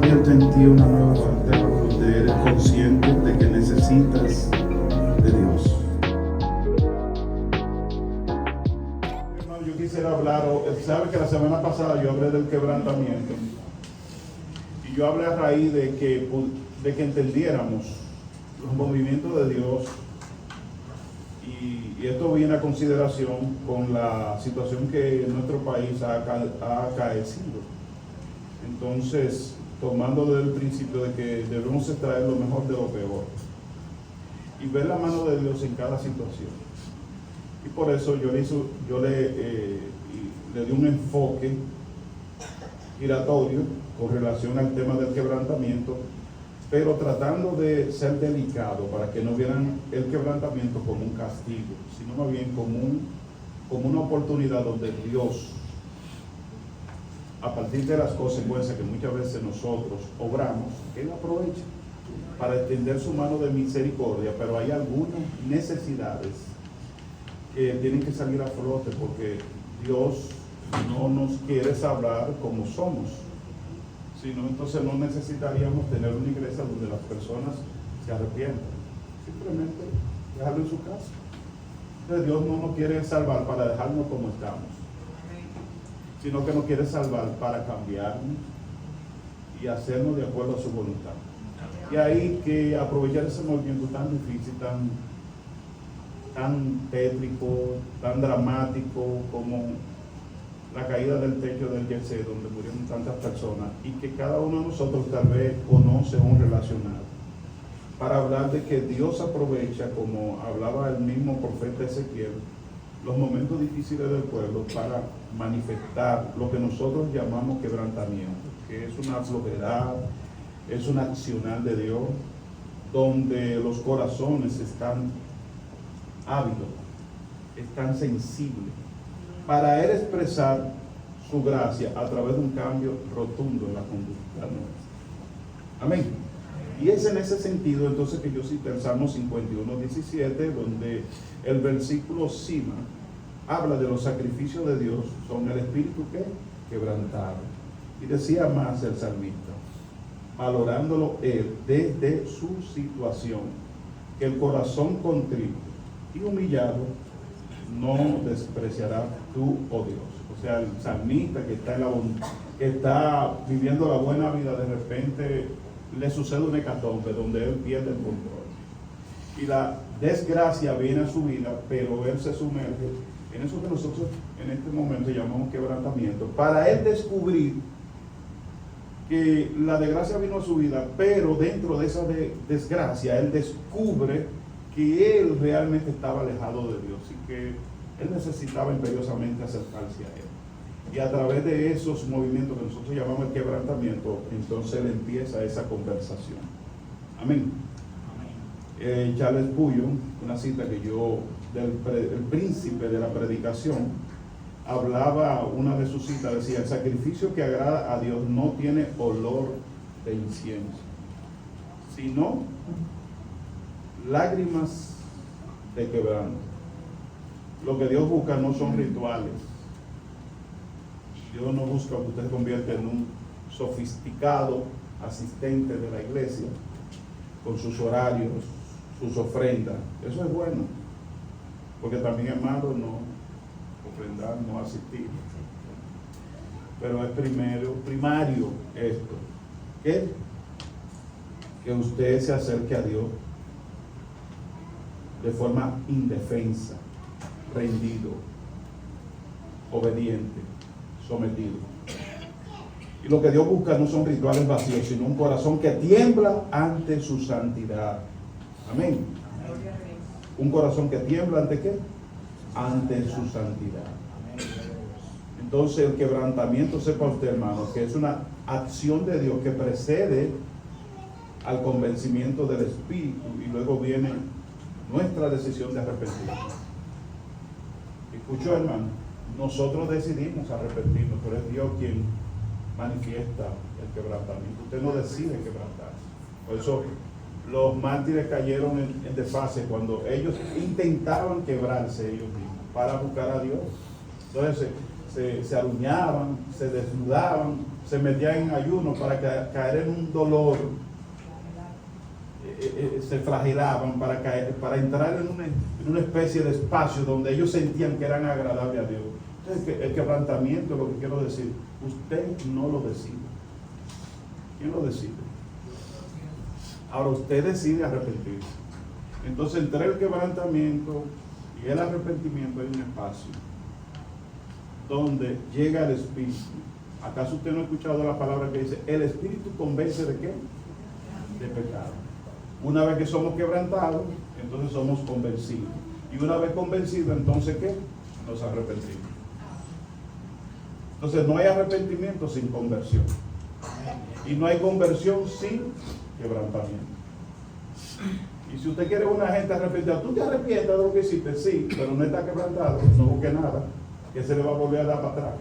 despierta en ti una nueva parte donde eres consciente de que necesitas de Dios. Hermano, yo quisiera hablar, sabe que la semana pasada yo hablé del quebrantamiento y yo hablé a raíz de que entendiéramos los movimientos de Dios y esto viene a consideración con la situación que en nuestro país ha acaecido. Entonces, tomando desde el principio de que debemos extraer lo mejor de lo peor y ver la mano de Dios en cada situación. Y por eso yo le di un enfoque giratorio con relación al tema del quebrantamiento, pero tratando de ser delicado para que no vieran el quebrantamiento como un castigo, sino más bien como una oportunidad donde Dios, a partir de las consecuencias que muchas veces nosotros obramos, Él aprovecha para extender su mano de misericordia, pero hay algunas necesidades que tienen que salir a flote porque Dios no nos quiere salvar como somos, sino entonces no necesitaríamos tener una iglesia donde las personas se arrepientan, simplemente dejarlo en su casa. Entonces Dios no nos quiere salvar para dejarnos como estamos, sino que nos quiere salvar para cambiarnos y hacernos de acuerdo a su voluntad. Y hay que aprovechar ese movimiento tan difícil, tan tétrico, tan dramático como la caída del techo del Yesé, donde murieron tantas personas, y que cada uno de nosotros tal vez conoce un relacionado, para hablar de que Dios aprovecha, como hablaba el mismo profeta Ezequiel, los momentos difíciles del pueblo para manifestar lo que nosotros llamamos quebrantamiento, que es una flojedad, es un accionar de Dios, donde los corazones están ávidos, están sensibles, para Él expresar su gracia a través de un cambio rotundo en la conducta nuestra. Amén. Y es en ese sentido entonces que yo cité el Salmo 51:17, donde el versículo cima habla de los sacrificios de Dios, son el espíritu que quebrantado. Y decía más el salmista, valorándolo él desde su situación, que el corazón contrito y humillado no despreciará tú, oh Dios. O sea, el salmista que está viviendo la buena vida, de repente le sucede un hecatombe donde él pierde el control. Y la desgracia viene a su vida, pero él se sumerge en eso que nosotros en este momento llamamos quebrantamiento, para él descubrir que la desgracia vino a su vida, pero dentro de esa desgracia él descubre que él realmente estaba alejado de Dios y que él necesitaba imperiosamente acercarse a Él. Y a través de esos movimientos que nosotros llamamos el quebrantamiento, entonces él empieza esa conversación. Amén. Charles Spurgeon, una cita que yo, el príncipe de la predicación, hablaba, una de sus citas decía, el sacrificio que agrada a Dios no tiene olor de incienso, sino lágrimas de quebranto. Lo que Dios busca no son rituales. Dios no busca que usted se convierta en un sofisticado asistente de la iglesia con sus horarios, sus ofrendas. Eso es bueno, porque también es malo no ofrendar, no asistir. Pero es primario esto. ¿Qué? Que usted se acerque a Dios de forma indefensa, rendido, obediente, sometido. Y lo que Dios busca no son rituales vacíos, sino un corazón que tiembla ante su santidad. Amén. Un corazón que tiembla ante ¿qué? Ante su santidad. Entonces el quebrantamiento, sepa usted, hermano, que es una acción de Dios que precede al convencimiento del Espíritu y luego viene nuestra decisión de arrepentirnos. Escuchó, hermano, nosotros decidimos arrepentirnos, pero es Dios quien manifiesta el quebrantamiento. Usted no decide quebrantarse. Por eso los mártires cayeron en desfase cuando ellos intentaban quebrarse ellos mismos para buscar a Dios. Entonces se aruñaban, se desnudaban, se metían en ayuno para caer en un dolor, se flagelaban para entrar en una especie de espacio donde ellos sentían que eran agradables a Dios. Entonces, el quebrantamiento, lo que quiero decir, usted no lo decide. ¿Quién lo decide? Ahora usted decide arrepentirse. Entonces, entre el quebrantamiento y el arrepentimiento hay un espacio donde llega el Espíritu. ¿Acaso usted no ha escuchado la palabra que dice, el Espíritu convence de qué? De pecado. Una vez que somos quebrantados, entonces somos convencidos. Y una vez convencidos, entonces ¿qué? Nos arrepentimos. Entonces no hay arrepentimiento sin conversión. Y no hay conversión sin quebrantamiento. Y si usted quiere una gente arrepentida, ¿tú te arrepientes de lo que hiciste? Sí, pero no está quebrantado, no busque nada, que se le va a volver a dar para atrás.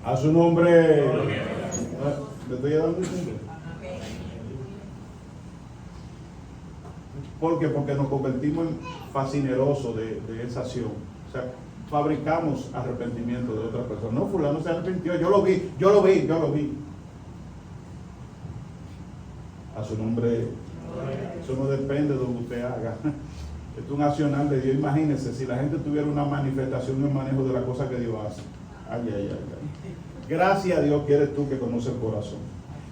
A su nombre. ¿Le estoy dando un nombre? ¿Por qué? Porque nos convertimos en fascinerosos de esa acción. O sea, fabricamos arrepentimiento de otra persona. No, fulano se arrepintió, yo lo vi. A su nombre. Eso no depende de lo que usted haga. Es un accionar de Dios. Imagínese si la gente tuviera una manifestación y un manejo de la cosa que Dios hace. Ay. Gracias a Dios quieres tú que conoce el corazón.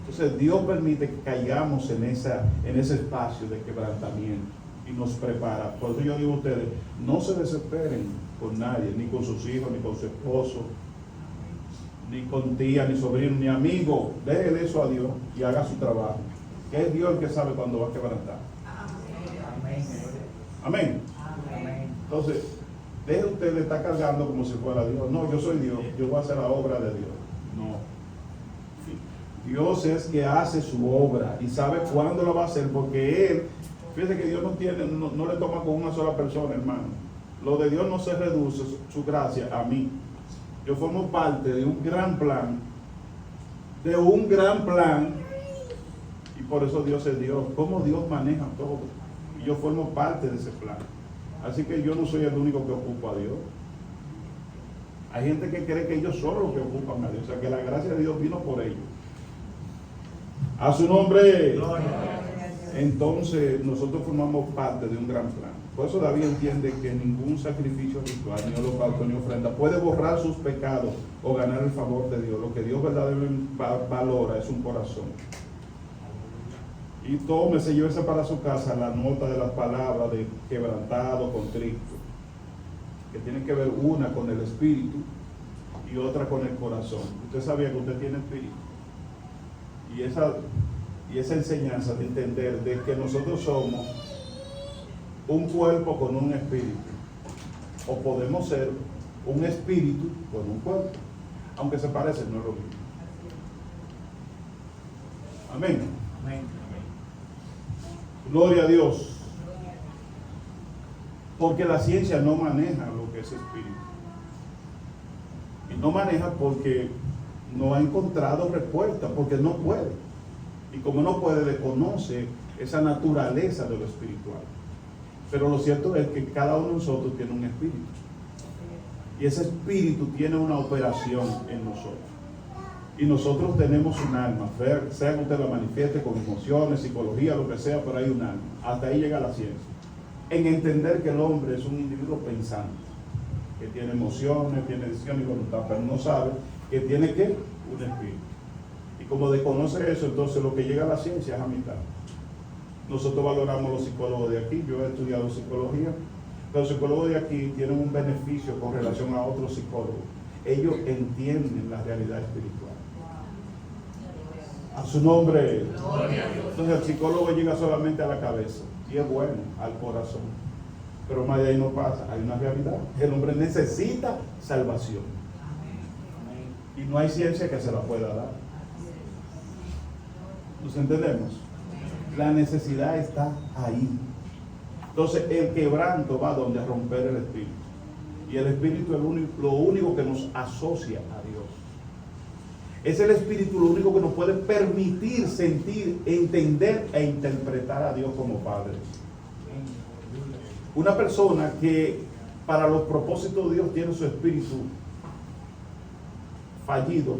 Entonces Dios permite que caigamos en ese espacio de quebrantamiento y nos prepara. Por eso yo digo a ustedes, no se desesperen con nadie, ni con sus hijos, ni con su esposo, ni con tía, ni sobrino, ni amigo. Déjele eso a Dios y haga su trabajo. Que es Dios el que sabe cuándo va a quebrantar. Amén. Entonces, deje usted de estar cargando como si fuera Dios. No, yo soy Dios, yo voy a hacer la obra de Dios. No. Dios es que hace su obra y sabe cuándo la va a hacer, porque Él, fíjese que Dios no le toma con una sola persona, hermano. Lo de Dios no se reduce, su gracia, a mí. Yo formo parte de un gran plan, y por eso Dios es Dios. Cómo Dios maneja todo. Y yo formo parte de ese plan. Así que yo no soy el único que ocupa a Dios. Hay gente que cree que ellos son los que ocupan a Dios. O sea, que la gracia de Dios vino por ellos. A su nombre. Entonces, nosotros formamos parte de un gran plan. Por eso David entiende que ningún sacrificio ritual, ni holocausto, ni ofrenda puede borrar sus pecados o ganar el favor de Dios. Lo que Dios verdaderamente valora es un corazón. Y tómese, llévese para su casa la nota de las palabras de quebrantado, contrito, que tienen que ver una con el espíritu y otra con el corazón. Usted sabía que usted tiene espíritu. Y esa enseñanza de entender de que nosotros somos un cuerpo con un espíritu, o podemos ser un espíritu con un cuerpo, aunque se parecen, no es lo mismo. Amén. Gloria a Dios. Porque la ciencia no maneja lo que es espíritu. Y no maneja porque no ha encontrado respuesta, porque no puede. Y como no puede, desconoce esa naturaleza de lo espiritual. Pero lo cierto es que cada uno de nosotros tiene un espíritu. Y ese espíritu tiene una operación en nosotros. Y nosotros tenemos un alma, sea que usted la manifieste con emociones, psicología, lo que sea, pero hay un alma. Hasta ahí llega la ciencia. En entender que el hombre es un individuo pensante, que tiene emociones, tiene decisión y voluntad, pero no sabe que tiene ¿qué? Un espíritu. Y como desconoce eso, entonces lo que llega a la ciencia es a mitad. Nosotros valoramos los psicólogos de aquí, yo he estudiado psicología, pero los psicólogos de aquí tienen un beneficio con relación a otros psicólogos. Ellos entienden la realidad espiritual. A su nombre. Entonces el psicólogo llega solamente a la cabeza, y es bueno, al corazón. Pero más de ahí no pasa, hay una realidad. El hombre necesita salvación. Y no hay ciencia que se la pueda dar. ¿Nos entendemos? La necesidad está ahí. Entonces el quebranto va donde a romper el espíritu. Y el espíritu es lo único que nos asocia a Dios. Es el espíritu lo único que nos puede permitir sentir, entender e interpretar a Dios como Padre. Una persona que para los propósitos de Dios tiene su espíritu fallido,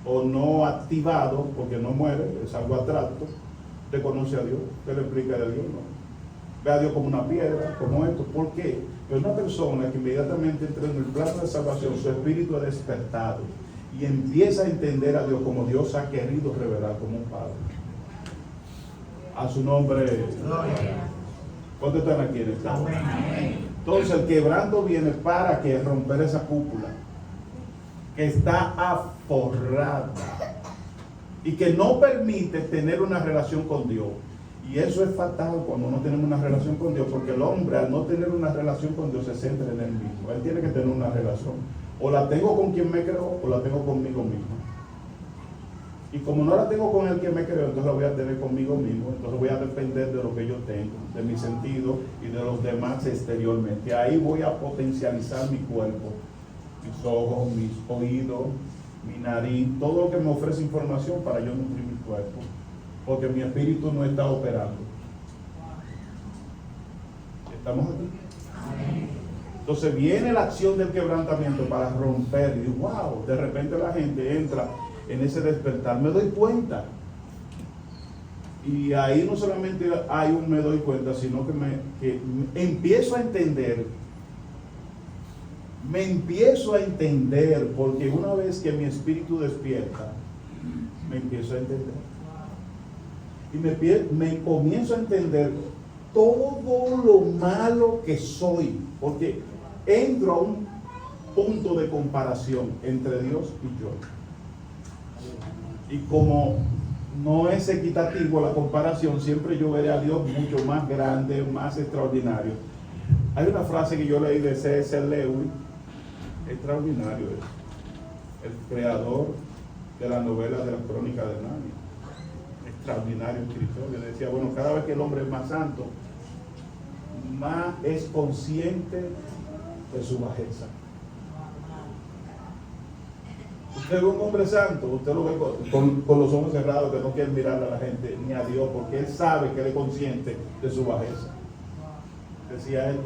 o no activado, porque no muere, es algo abstracto, te conoce a Dios, te le explica a Dios, no. Ve a Dios como una piedra, como esto. ¿Por qué? Es una persona que inmediatamente entra en el plano de salvación, su espíritu es despertado y empieza a entender a Dios como Dios ha querido revelar como un Padre. A su nombre. ¿Cuántos están aquí en el campo? Entonces el quebranto viene para que romper esa cúpula que está aforrada y que no permite tener una relación con Dios. Y eso es fatal cuando no tenemos una relación con Dios, porque el hombre al no tener una relación con Dios se centra en él mismo. Él tiene que tener una relación. O la tengo con quien me creó o la tengo conmigo mismo. Y como no la tengo con el que me creó, entonces la voy a tener conmigo mismo. Entonces voy a depender de lo que yo tengo, de mi sentido y de los demás exteriormente. Ahí voy a potencializar mi cuerpo, mis ojos, mis oídos, mi nariz, todo lo que me ofrece información para yo nutrir mi cuerpo. Porque mi espíritu no está operando. ¿Estamos aquí? Entonces viene la acción del quebrantamiento para romper. Y wow, de repente la gente entra en ese despertar. Me doy cuenta. Y ahí no solamente hay un me doy cuenta, sino que empiezo a entender. Me empiezo a entender, porque una vez que mi espíritu despierta, me empiezo a entender. Y me comienzo a entender todo lo malo que soy, porque entro a un punto de comparación entre Dios y yo. Y como no es equitativo la comparación, siempre yo veré a Dios mucho más grande, más extraordinario. Hay una frase que yo leí de C.S. Lewis, extraordinario, el creador de la novela de la Crónica de Narnia. Extraordinario escritor. Yo decía, bueno, cada vez que el hombre es más santo, más es consciente de su bajeza. Usted ve un hombre santo, usted lo ve con los ojos cerrados, que no quiere mirar a la gente ni a Dios, porque él sabe que él es consciente de su bajeza. Decía él,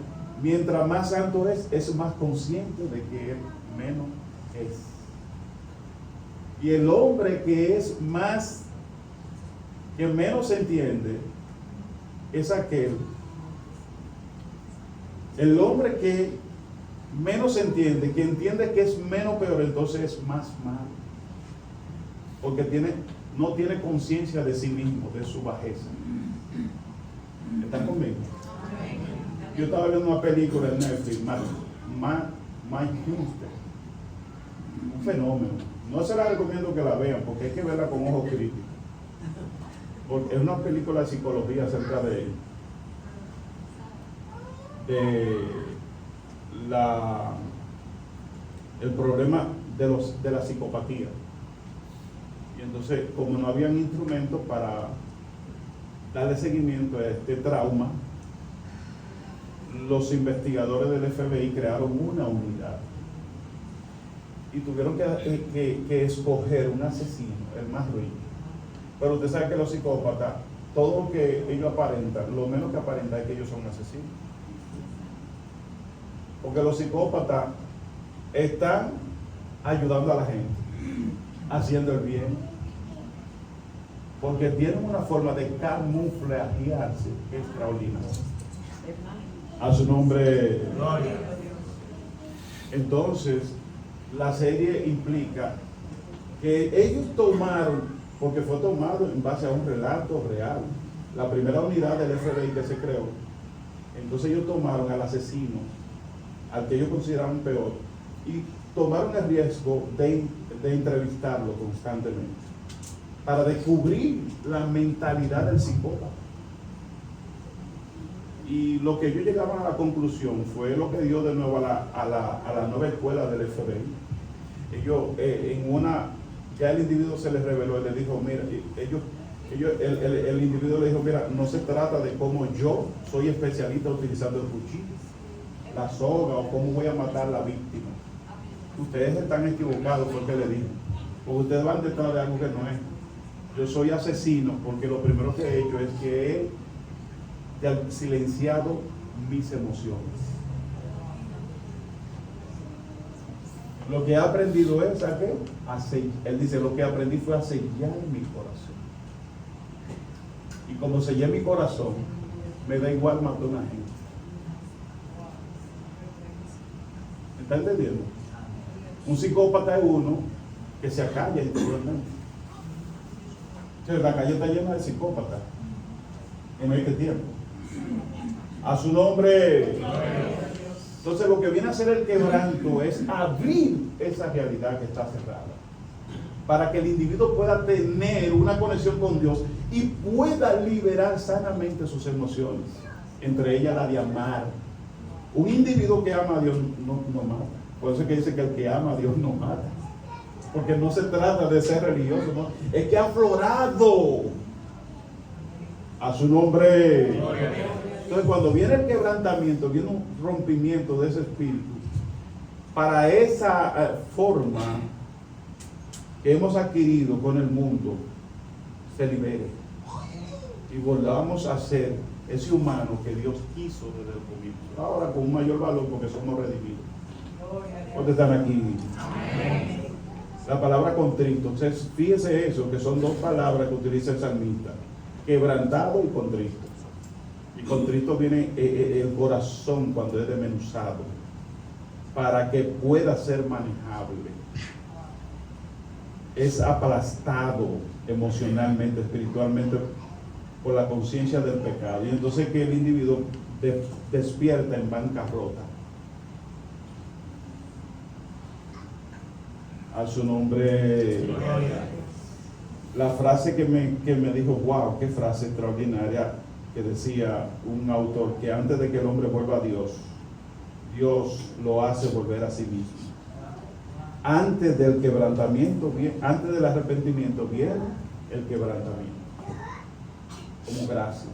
mientras más santo es más consciente de que él menos es. Y el hombre que es más, que menos se entiende, es aquel. El hombre que menos se entiende, que entiende que es menos peor, entonces es más malo. Porque no tiene conciencia de sí mismo, de su bajeza. ¿Están conmigo? Yo estaba viendo una película en Netflix, Mike Houston. Un fenómeno. No se la recomiendo que la vean, porque hay que verla con ojos críticos. Porque es una película de psicología acerca de el problema de la psicopatía. Y entonces, como no habían instrumentos para darle seguimiento a este trauma, los investigadores del FBI crearon una unidad y tuvieron que escoger un asesino, el más ruin. Pero usted sabe que los psicópatas, todo lo que ellos aparentan, lo menos que aparentan es que ellos son asesinos. Porque los psicópatas están ayudando a la gente, haciendo el bien, porque tienen una forma de camuflajearse extraordinaria. A su nombre, gloria. Entonces, la serie implica que ellos tomaron, porque fue tomado en base a un relato real, la primera unidad del FBI que se creó. Entonces ellos tomaron al asesino, al que ellos consideraban peor, y tomaron el riesgo de entrevistarlo constantemente para descubrir la mentalidad del psicópata. Y lo que ellos llegaban a la conclusión fue lo que dio de nuevo a la nueva escuela del FBI. Ellos, ya el individuo se les reveló, él le dijo, mira, el individuo le dijo, mira, no se trata de cómo yo soy especialista utilizando el cuchillo, la soga o cómo voy a matar a la víctima. Ustedes están equivocados porque le dijo, porque ustedes van detrás de algo que no es. Yo soy asesino porque lo primero que he hecho es que he silenciado mis emociones. Lo que he aprendido es a qué? Él dice, lo que aprendí fue a sellar mi corazón. Y como sellé mi corazón, me da igual matar a una gente. ¿Me está entendiendo? Un psicópata es uno que se acalla interiormente. La calle está llena de psicópatas en este tiempo. A su nombre. Entonces lo que viene a hacer el quebranto es abrir esa realidad que está cerrada, para que el individuo pueda tener una conexión con Dios y pueda liberar sanamente sus emociones, entre ellas la de amar. Un individuo que ama a Dios no mata. Por eso es que dice que el que ama a Dios no mata, porque no se trata de ser religioso, ¿no? Es que ha aflorado. A su nombre. Entonces cuando viene el quebrantamiento, viene un rompimiento de ese espíritu, para esa forma que hemos adquirido con el mundo se libere y volvamos a ser ese humano que Dios quiso desde el comienzo, ahora con un mayor valor porque somos redimidos. ¿Cuántos están aquí? Amén. La palabra contrito, entonces fíjese eso, que son dos palabras que utiliza el salmista: quebrantado y contrito. Y contrito viene el corazón cuando es desmenuzado, para que pueda ser manejable. Es aplastado emocionalmente, espiritualmente, por la conciencia del pecado. Y entonces que el individuo despierta en bancarrota. A su nombre. La frase que me dijo, wow, qué frase extraordinaria, que decía un autor, que antes de que el hombre vuelva a Dios, Dios lo hace volver a sí mismo. Antes del quebrantamiento, antes del arrepentimiento, viene el quebrantamiento como gracia,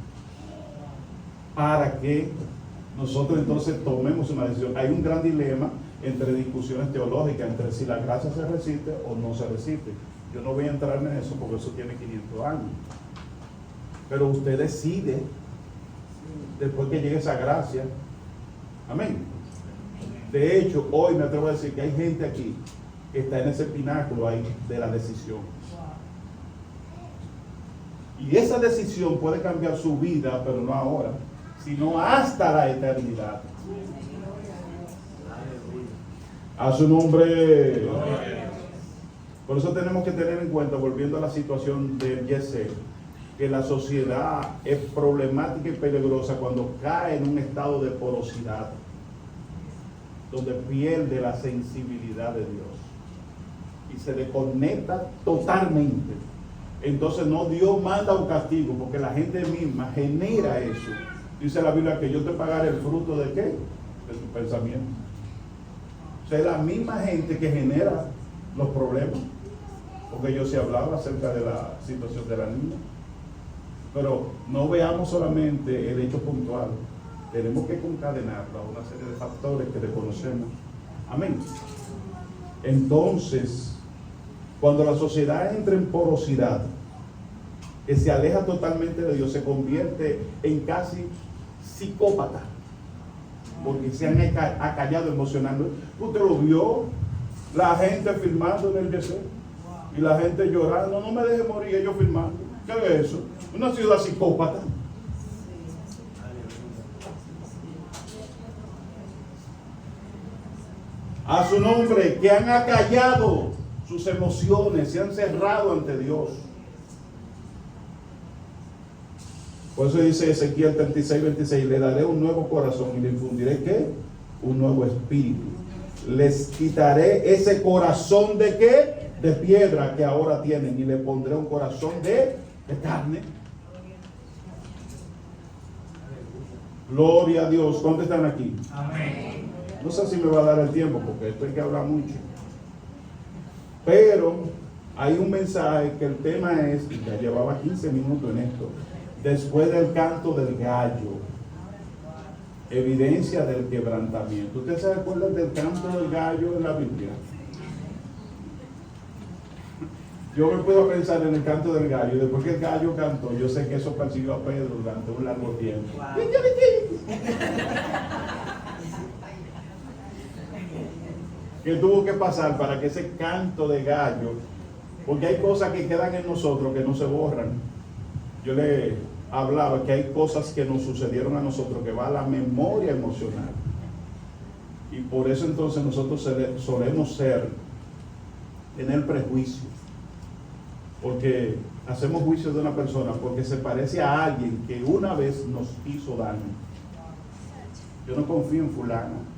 para que nosotros entonces tomemos una decisión. Hay un gran dilema entre discusiones teológicas, entre si la gracia se resiste o no se resiste. Yo no voy a entrar en eso porque eso tiene 500 años. Pero usted decide, después que llegue esa gracia. Amén. De hecho, hoy me atrevo a decir que hay gente aquí que está en ese pináculo ahí de la decisión. Y esa decisión puede cambiar su vida, pero no ahora, sino hasta la eternidad. A su nombre. Por eso tenemos que tener en cuenta, volviendo a la situación del Yesé, que la sociedad es problemática y peligrosa cuando cae en un estado de porosidad, donde pierde la sensibilidad de Dios y se desconecta totalmente. Entonces no, Dios manda un castigo, porque la gente misma genera eso. Dice la Biblia que yo te pagaré el fruto de ¿qué? De tu pensamiento. O sea, es la misma gente que genera los problemas, porque yo sí hablaba acerca de la situación de la niña. Pero no veamos solamente el hecho puntual, tenemos que concadenarlo a una serie de factores que reconocemos. Amén. Entonces, cuando la sociedad entra en porosidad, que se aleja totalmente de Dios, se convierte en casi psicópata, porque se han acallado emocionalmente. Usted lo vio, la gente filmando en el deseo, y la gente llorando, no me deje morir, ellos filmando. ¿Qué es eso? Una ciudad psicópata. A su nombre, que han acallado sus emociones, se han cerrado ante Dios. Por eso dice Ezequiel 36:26, le daré un nuevo corazón y le infundiré ¿qué? Un nuevo espíritu. Les quitaré ese corazón de ¿qué? De piedra que ahora tienen, y le pondré un corazón de carne. Gloria a Dios. ¿Cuántos están aquí? Amén. No sé si me va a dar el tiempo, porque esto hay que hablar mucho. Pero hay un mensaje que el tema es, y ya llevaba 15 minutos en esto, después del canto del gallo, evidencia del quebrantamiento. ¿Ustedes se acuerdan del canto del gallo en la Biblia? Yo me puedo pensar en el canto del gallo, y después que el gallo cantó, yo sé que eso persiguió a Pedro durante un largo tiempo. Wow. que tuvo que pasar para que ese canto de gallo, porque hay cosas que quedan en nosotros que no se borran. Yo le hablaba que hay cosas que nos sucedieron a nosotros que va a la memoria emocional. Y por eso entonces nosotros solemos tener prejuicio. Porque hacemos juicio de una persona porque se parece a alguien que una vez nos hizo daño. Yo no confío en fulano.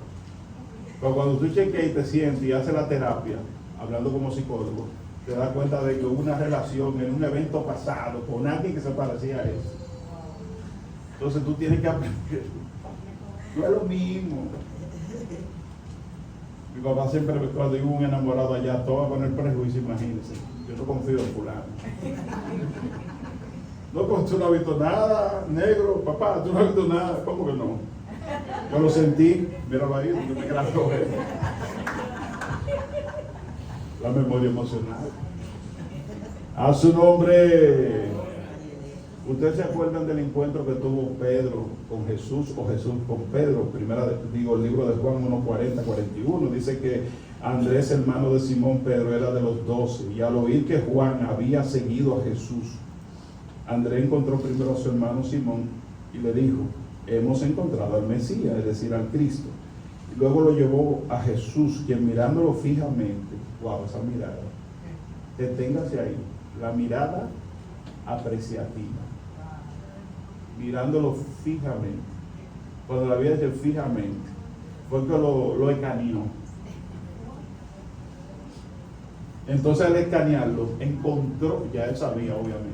Pero cuando tú chequeas y te sientes y haces la terapia, hablando como psicólogo, te das cuenta de que hubo una relación en un evento pasado con alguien que se parecía a eso. Entonces tú tienes que aprender. No es lo mismo. Mi papá siempre, cuando hubo un enamorado allá, todo va a poner prejuicio, imagínense. Yo no confío en fulano. No, pues tú no has visto nada, negro, papá, tú no has visto nada. ¿Cómo que no? Yo lo sentí, míralo ahí, donde me grabó. La memoria emocional. A su nombre. ¿Ustedes se acuerdan del encuentro que tuvo Pedro con Jesús o Jesús con Pedro? El libro de Juan 1:40-41 dice que Andrés, hermano de Simón Pedro, era de los 12, y al oír que Juan había seguido a Jesús, Andrés encontró primero a su hermano Simón y le dijo: hemos encontrado al Mesías, es decir, al Cristo. Y luego lo llevó a Jesús, quien mirándolo fijamente, wow, esa mirada, deténgase ahí, la mirada apreciativa, mirándolo fijamente. Cuando la vida dice fijamente, fue que lo escaneó. Entonces al escanearlo, encontró, ya él sabía obviamente,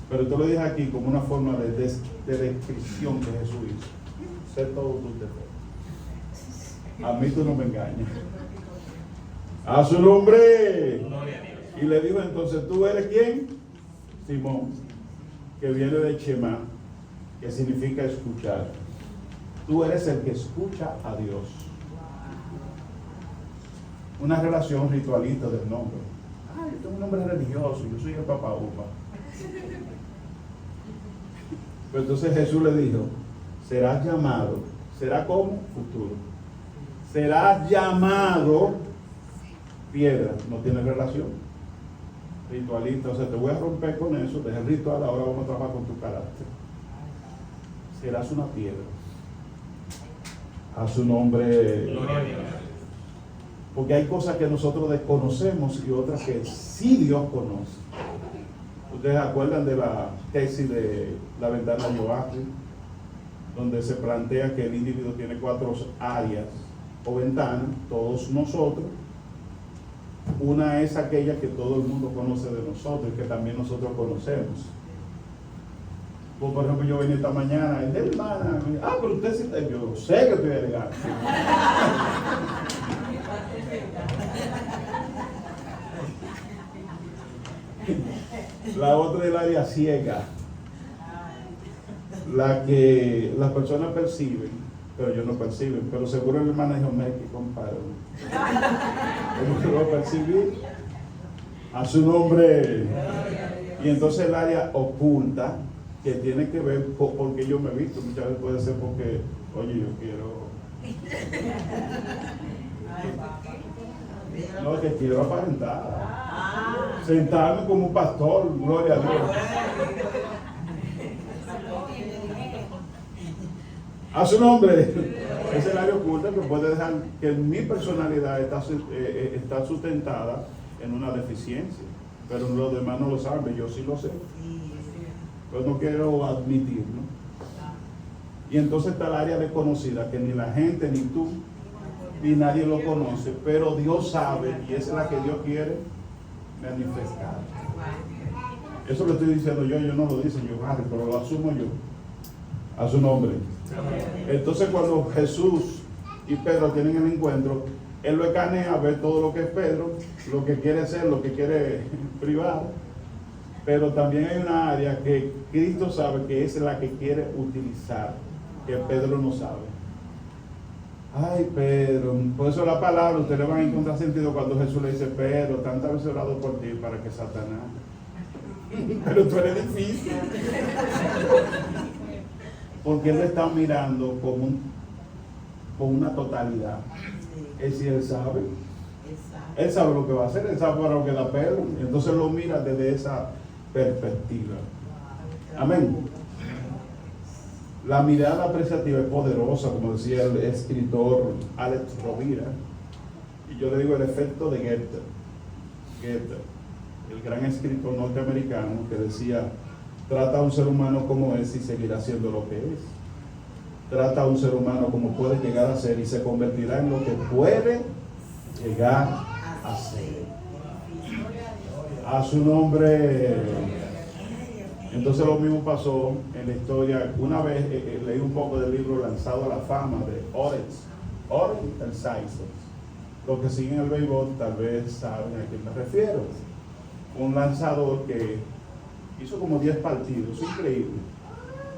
pero esto lo dije aquí como una forma de descripción que Jesús hizo. Sé todo tus defectos. A mí tú no me engañas. A su nombre. Y le dijo entonces: ¿tú eres quién? Simón, que viene de Shema, que significa escuchar. Tú eres el que escucha a Dios. Una relación ritualista del nombre. Yo tengo un nombre religioso, yo soy el Papa Upa. Pero entonces Jesús le dijo: serás llamado. ¿Será como? Futuro. Serás llamado piedra. No tiene relación. Ritualista, o sea, te voy a romper con eso, deja el ritual, ahora vamos a trabajar con tu carácter. Serás una piedra. A su nombre. Gloria a Dios. Porque hay cosas que nosotros desconocemos y otras que sí Dios conoce. Ustedes acuerdan de la tesis de la ventana de Joachim, donde se plantea que el individuo tiene 4 áreas o ventanas, todos nosotros. Una es aquella que todo el mundo conoce de nosotros y que también nosotros conocemos. Pues, por ejemplo, yo venía esta mañana y de hermana, pero usted sí está, yo sé que estoy elegante. La otra es el área ciega, la que las personas perciben, pero yo no perciben, pero seguro el hermano dijo: me que compadre, ¿cómo que lo va a percibir? A su nombre. Y entonces el área oculta, que tiene que ver con porque yo me he visto, muchas veces puede ser porque, oye, yo quiero, no, que quiero aparentar, sentarme como un pastor, gloria a Dios. A su nombre. Es el área oculta que puede dejar que mi personalidad está sustentada en una deficiencia, pero los demás no lo saben, yo sí lo sé, pero no quiero admitirlo. Y entonces está el área desconocida, que ni la gente, ni tú, ni nadie lo conoce, pero Dios sabe, y esa es la que Dios quiere manifestar. Eso lo estoy diciendo yo no lo dice yo, Harry, pero lo asumo yo. A su nombre. Entonces cuando Jesús y Pedro tienen el encuentro, él lo escanea, ve todo lo que es Pedro, lo que quiere ser, lo que quiere privar, pero también hay una área que Cristo sabe que es la que quiere utilizar, que Pedro no sabe. Ay, Pedro, por eso la palabra usted le van a encontrar sentido cuando Jesús le dice: Pedro, tantas veces he orado por ti para que Satanás, pero tú eres difícil. Porque él lo está mirando con una totalidad. Es si él sabe. Él sabe lo que va a hacer, él sabe para lo que da Pedro, entonces lo mira desde esa perspectiva. Amén. La mirada apreciativa es poderosa, como decía el escritor Alex Rovira, y yo le digo el efecto de Goethe, el gran escritor norteamericano que decía: trata a un ser humano como es y seguirá siendo lo que es. Trata a un ser humano como puede llegar a ser y se convertirá en lo que puede llegar a ser. A su nombre. Entonces lo mismo pasó en la historia. Una vez leí un poco del libro Lanzado a la Fama de Orel Hershiser. Los que siguen el béisbol tal vez saben a quién me refiero. Un lanzador que hizo como 10 partidos, increíble.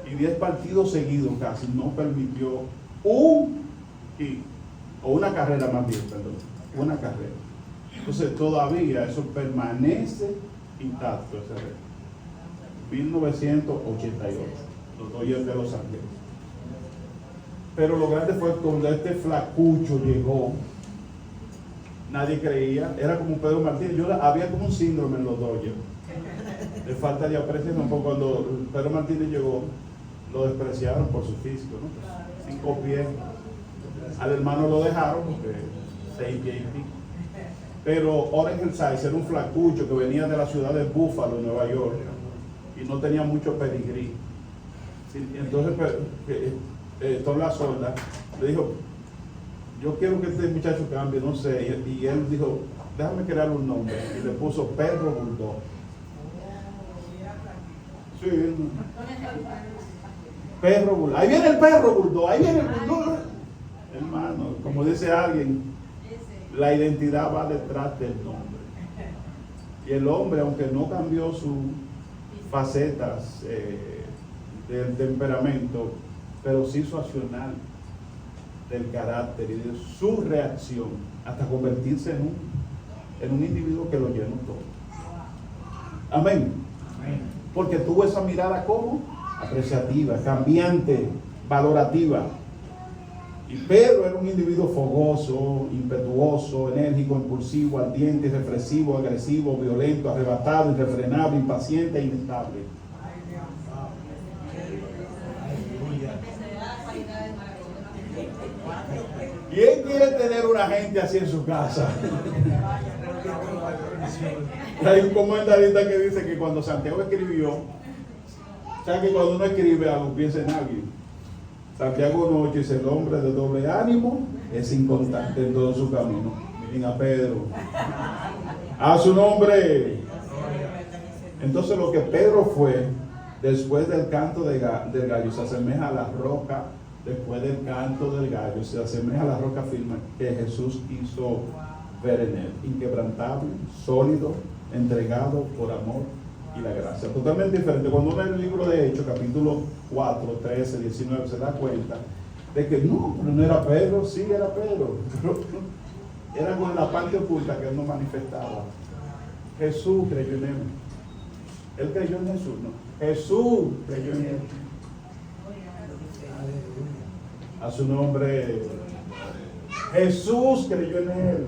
Y 10 partidos seguidos casi no permitió una carrera más bien, perdón, una carrera. Entonces todavía eso permanece intacto, ese récord. 1988, los Dodgers de Los Ángeles. Pero lo grande fue cuando este flacucho llegó, nadie creía, era como Pedro Martínez. Había como un síndrome en los Dodgers de falta de apreciación. Cuando Pedro Martínez llegó, lo despreciaron por su físico, ¿no? 5 pies. Al hermano lo dejaron porque 6 pies y pico. Pero Orel Hershiser era un flacucho que venía de la ciudad de Buffalo, Nueva York, y no tenía mucho pedigrí. Sí, entonces Tom La Sorda le dijo: yo quiero que este muchacho cambie, no sé. Y él dijo: déjame crear un nombre. Y le puso Perro Bulldog. Sí. Perro Bulldog. Ahí viene el Perro Bulldog, ahí viene el Bulldog. Hermano, como dice alguien, la identidad va detrás del nombre. Y el hombre, aunque no cambió sus facetas del temperamento, pero sí su accionar, del carácter y de su reacción, hasta convertirse en un individuo que lo llenó todo. Amén. Porque tuvo esa mirada como apreciativa, cambiante, valorativa. Y Pedro era un individuo fogoso, impetuoso, enérgico, impulsivo, ardiente, reflexivo, agresivo, violento, arrebatado, irrefrenable, impaciente e inestable. ¿Quién quiere tener una gente así en su casa? Hay un comentarista que dice que cuando Santiago escribió, o sea que cuando uno escribe algo piensa en alguien. Santiago 1:8 dice: el hombre de doble ánimo es inconstante en todo su camino. Miren a Pedro. A su nombre. Entonces lo que Pedro fue después del canto del gallo se asemeja a la roca. Después del canto del gallo se asemeja a la roca firme que Jesús hizo ver en él. Inquebrantable, sólido, entregado por amor y la gracia. Totalmente diferente. Cuando uno lee el libro de Hechos, capítulo 4, 13, 19, se da cuenta de que no era Pedro. Sí era Pedro, pero era con la parte oculta que él no manifestaba. Jesús creyó en él. Él creyó en Jesús, ¿no? Jesús creyó en él. A su nombre. Jesús creyó en él.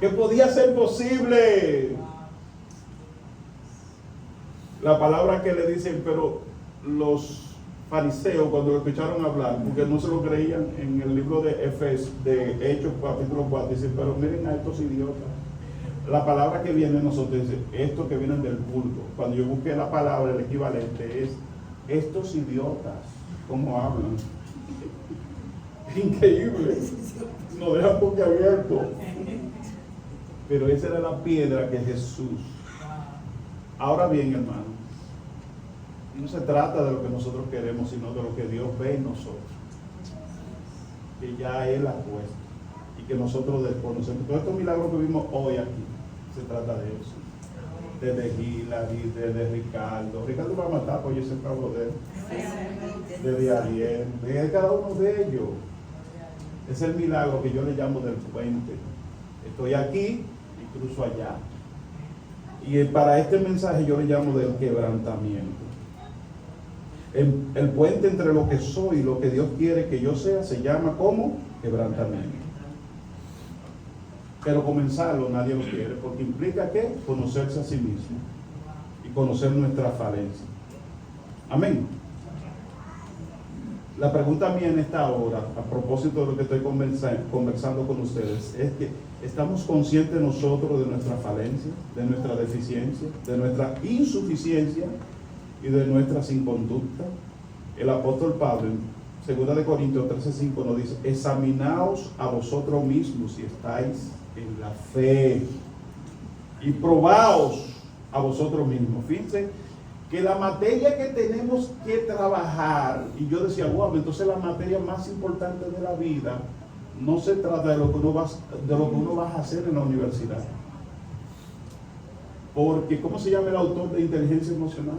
Que podía ser posible. La palabra que le dicen, pero los fariseos cuando lo escucharon hablar, porque no se lo creían, en el libro de Efesios, de Hechos capítulo 4, dicen: pero miren a estos idiotas. La palabra que viene de nosotros dice: estos que vienen del vulgo. Cuando yo busqué la palabra, el equivalente es: estos idiotas, ¿cómo hablan? Increíble. Nos dejan boquiabiertos. Pero esa era la piedra que Jesús. Ahora bien, hermano, no se trata de lo que nosotros queremos, sino de lo que Dios ve en nosotros, que ya Él ha puesto y que nosotros desconocemos. Todos estos milagros que vimos hoy aquí, se trata de eso. Desde Gila, desde Ricardo va a matar, pues yo siempre hablo de él. Desde Ariel, de cada uno de ellos. Es el milagro que yo le llamo del puente. Estoy aquí y cruzo allá. Y para este mensaje yo le llamo del quebrantamiento. El puente entre lo que soy y lo que Dios quiere que yo sea se llama como quebrantamiento. Pero comenzarlo nadie lo quiere, porque implica que conocerse a sí mismo y conocer nuestra falencia. Amén. La pregunta mía en esta hora, a propósito de lo que estoy conversando con ustedes, es que ¿estamos conscientes nosotros de nuestra falencia, de nuestra deficiencia, de nuestra insuficiencia y de nuestras inconductas? El apóstol Pablo en 2 Corintios 13:5 nos dice: examinaos a vosotros mismos si estáis en la fe y probaos a vosotros mismos. Fíjense que la materia que tenemos que trabajar, y yo decía, wow, entonces la materia más importante de la vida no se trata de lo que uno va a hacer en la universidad. Porque, ¿cómo se llama el autor de Inteligencia Emocional?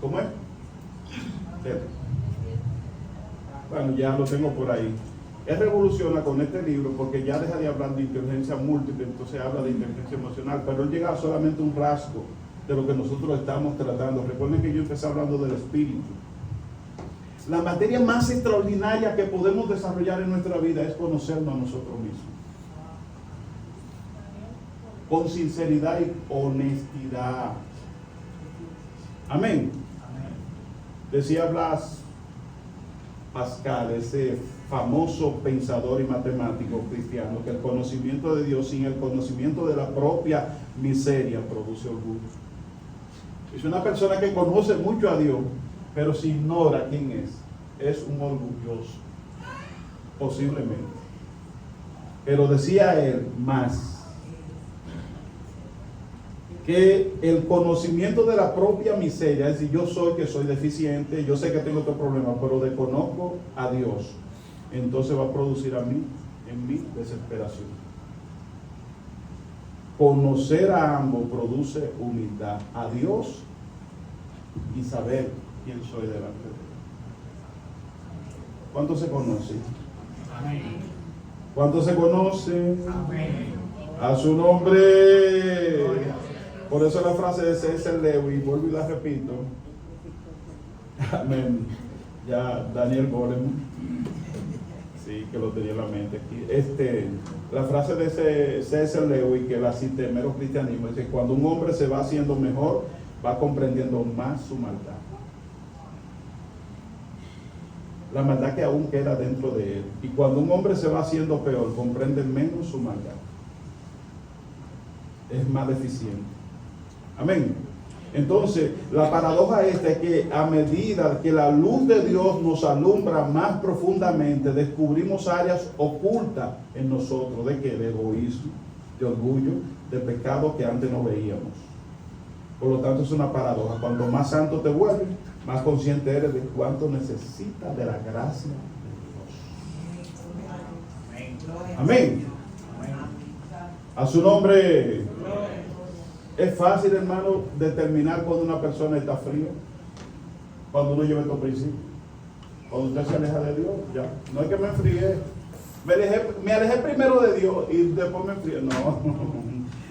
¿Cómo es? Bueno, ya lo tengo por ahí. Él revoluciona con este libro porque ya deja de hablar de inteligencia múltiple, entonces habla de inteligencia emocional, pero él llega a solamente un rasgo de lo que nosotros estamos tratando. Recuerden que yo empecé hablando del espíritu. La materia más extraordinaria que podemos desarrollar en nuestra vida es conocernos a nosotros mismos. Con sinceridad y honestidad. Amén. Decía Blas Pascal, ese famoso pensador y matemático cristiano, que el conocimiento de Dios sin el conocimiento de la propia miseria produce orgullo. Es una persona que conoce mucho a Dios, pero si ignora quién es un orgulloso, posiblemente. Pero decía él más, que el conocimiento de la propia miseria, es decir, yo soy deficiente, yo sé que tengo otro problema, pero desconozco a Dios, entonces va a producir en mí desesperación. Conocer a ambos produce humildad, a Dios y saber quién soy delante de Él. ¿Cuántos se conocen? Amén. ¿Cuántos se conocen? Amén. A su nombre. Por eso la frase de C.S. Lewis, vuelvo y la repito. Amén. Ya Daniel Goleman, sí, que lo tenía en la mente aquí. La frase de C.S. Lewis, que la cité en Mero Cristianismo, dice: cuando un hombre se va haciendo mejor, va comprendiendo más su maldad. La maldad que aún queda dentro de él. Y cuando un hombre se va haciendo peor, comprende menos su maldad. Es más deficiente. Amén. Entonces, la paradoja esta es que a medida que la luz de Dios nos alumbra más profundamente, descubrimos áreas ocultas en nosotros. ¿De qué? De egoísmo, de orgullo, de pecado que antes no veíamos. Por lo tanto, es una paradoja. Cuanto más santo te vuelves, más consciente eres de cuánto necesitas de la gracia de Dios. Amén. A su nombre. Es fácil, hermano, determinar cuando una persona está fría, cuando uno lleva estos principios. Cuando usted se aleja de Dios, ya. No es que me enfrié. Me alejé primero de Dios y después me enfrié. No,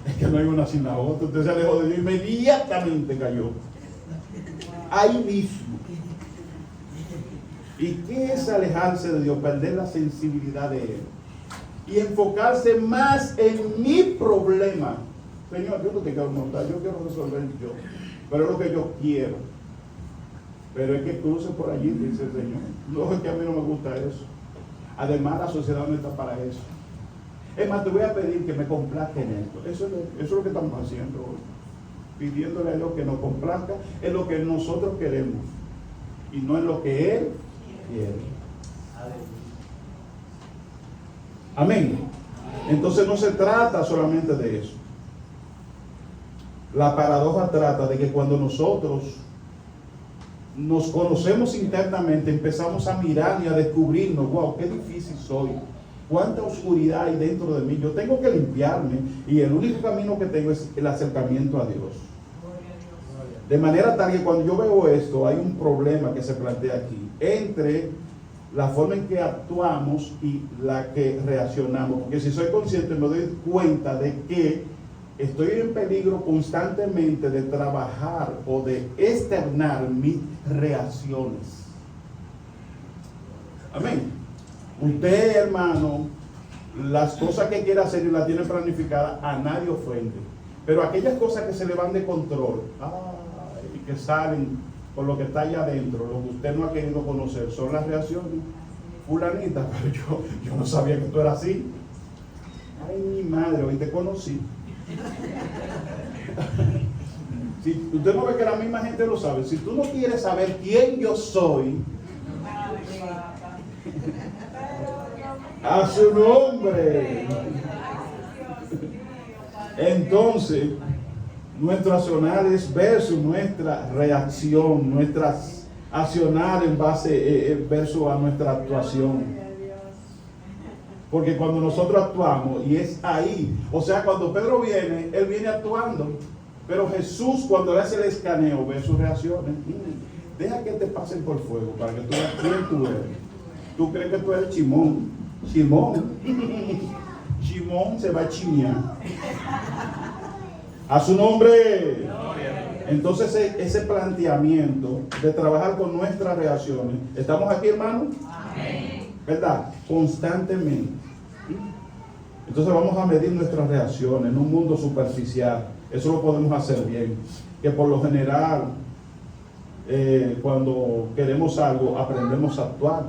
es que no hay una sin la otra. Usted se alejó de Dios y inmediatamente cayó. Ahí mismo. ¿Y qué es alejarse de Dios? Perder la sensibilidad de Él. Y enfocarse más en mi problema. Señor, yo no te quiero montar, yo quiero resolver yo. Pero es lo que yo quiero. Pero es que cruce por allí, dice el Señor. No, es que a mí no me gusta eso. Además, la sociedad no está para eso. Es más, te voy a pedir que me complazca en esto. Eso es lo que estamos haciendo hoy. Pidiéndole a Dios que nos complazca en lo que nosotros queremos. Y no en lo que Él quiere. Amén. Entonces no se trata solamente de eso. La paradoja trata de que cuando nosotros nos conocemos internamente, empezamos a mirar y a descubrirnos: wow, qué difícil soy, cuánta oscuridad hay dentro de mí, yo tengo que limpiarme, y el único camino que tengo es el acercamiento a Dios. De manera tal que cuando yo veo esto, hay un problema que se plantea aquí, entre la forma en que actuamos y la que reaccionamos, porque si soy consciente me doy cuenta de que estoy en peligro constantemente de trabajar o de externar mis reacciones. Amén. Usted, hermano, las cosas que quiere hacer y las tiene planificadas, a nadie ofende. Pero aquellas cosas que se le van de control, y que salen por lo que está allá adentro, lo que usted no ha querido conocer, son las reacciones. Fulanita, pero yo no sabía que tú eras así. Ay, mi madre, hoy te conocí. Si usted no ve que la misma gente lo sabe, si tú no quieres saber quién yo soy, a su nombre. Entonces, nuestro accionar es versus nuestra reacción, nuestras accionar en base versus a nuestra actuación. Porque cuando nosotros actuamos, y es ahí, o sea, cuando Pedro viene, él viene actuando. Pero Jesús, cuando le hace el escaneo, ve sus reacciones. Deja que te pasen por fuego para que tú veas quién tú eres. Tú crees que tú eres Simón. Simón se va a chinear. A su nombre. Entonces ese planteamiento de trabajar con nuestras reacciones. ¿Estamos aquí, hermano? Amén. ¿Verdad? Constantemente. Entonces vamos a medir nuestras reacciones en un mundo superficial. Eso lo podemos hacer bien. Que por lo general, cuando queremos algo, aprendemos a actuar.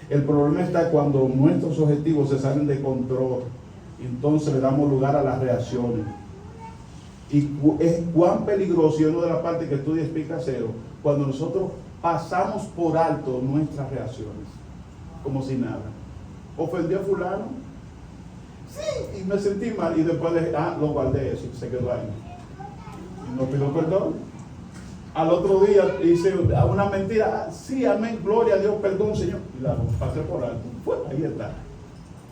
El problema está cuando nuestros objetivos se salen de control. Entonces le damos lugar a las reacciones. Y es cuán peligroso, y uno de las partes que estudia Espicacero, cuando nosotros pasamos por alto nuestras reacciones, como si nada. ¿Ofendió a fulano? Sí, y me sentí mal, y después lo guardé, eso se quedó ahí. Y no pidió perdón. Al otro día hice una mentira. Sí, amén, gloria a Dios, perdón, Señor. Y la pasé por alto. Ahí está.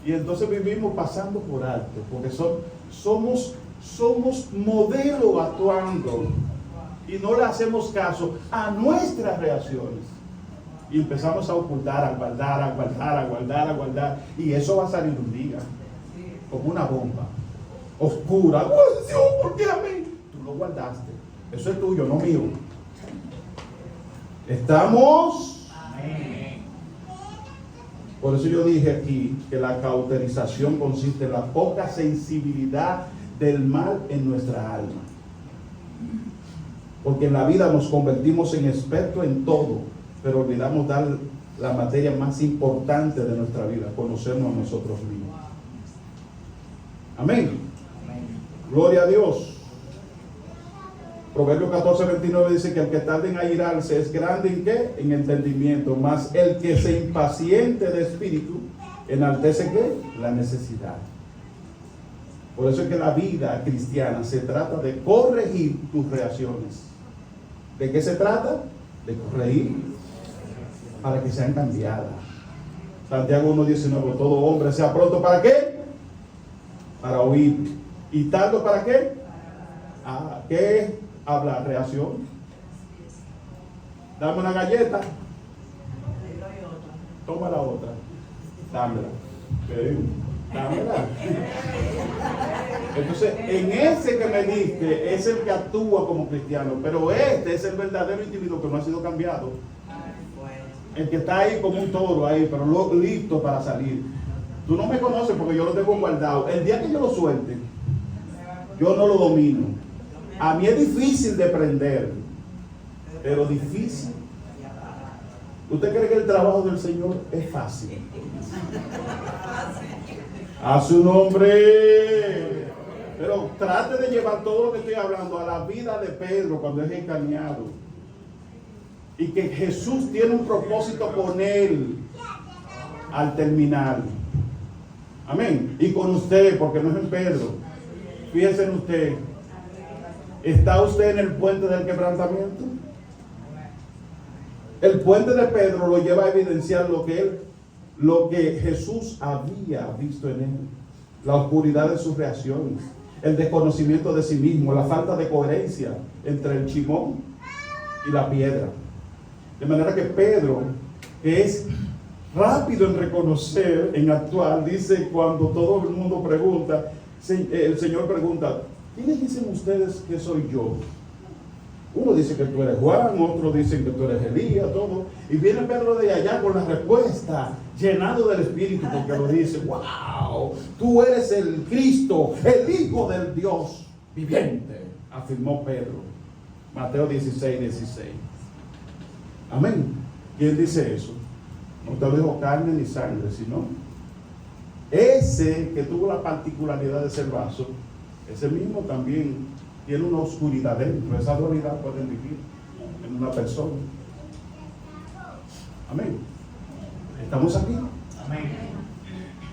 Y entonces vivimos pasando por alto, porque somos modelo actuando y no le hacemos caso a nuestras reacciones. Y empezamos a ocultar, a guardar. Y eso va a salir un día, como una bomba oscura. ¡Oh, Dios, por qué a mí! Tú lo guardaste. Eso es tuyo, no mío. ¿Estamos? Amén. Por eso yo dije aquí que la cauterización consiste en la poca sensibilidad del mal en nuestra alma. Porque en la vida nos convertimos en expertos en todo, pero olvidamos dar la materia más importante de nuestra vida, conocernos a nosotros mismos. Amén. Amén. Gloria a Dios. Proverbios 14:29 dice que el que tarde en airarse es grande en ¿qué? En entendimiento, mas el que se impaciente de espíritu enaltece ¿qué? La necesidad. Por eso es que la vida cristiana se trata de corregir tus reacciones. ¿De qué se trata? De corregir para que sean cambiadas. Santiago 1:19, todo hombre sea pronto ¿para qué? Para oír. ¿Y tardo para qué? ¿Qué? Habla, reacción. Dame una galleta. Toma la otra. Dámela. Dámela. Entonces, en ese que me diste, es el que actúa como cristiano. Pero este es el verdadero individuo que no ha sido cambiado. El que está ahí como un toro ahí, pero listo para salir. Tú no me conoces porque yo lo tengo guardado. El día que yo lo suelte, yo no lo domino. A mí es difícil de prender, pero difícil. ¿Usted cree que el trabajo del Señor es fácil? A su nombre. Pero trate de llevar todo lo que estoy hablando a la vida de Pedro cuando es engañado. Y que Jesús tiene un propósito con él al terminar. Amén. Y con usted, porque no es en Pedro. Fíjense en usted. ¿Está usted en el puente del quebrantamiento? El puente de Pedro lo lleva a evidenciar lo que Jesús había visto en él. La oscuridad de sus reacciones, el desconocimiento de sí mismo, la falta de coherencia entre el chimón y la piedra. De manera que Pedro, que es rápido en reconocer, en actuar, dice cuando todo el mundo pregunta, el Señor pregunta, ¿quiénes dicen ustedes que soy yo? Uno dice que tú eres Juan, otro dicen que tú eres Elías, todo. Y viene Pedro de allá con la respuesta llenado del Espíritu, porque lo dice, wow, tú eres el Cristo, el Hijo del Dios viviente, afirmó Pedro. Mateo 16, 16. Amén. ¿Quién dice eso? No te lo dijo carne ni sangre, sino ese que tuvo la particularidad de ser vaso, ese mismo también tiene una oscuridad dentro. Esa dualidad pueden vivir en una persona. Amén. ¿Estamos aquí? Amén.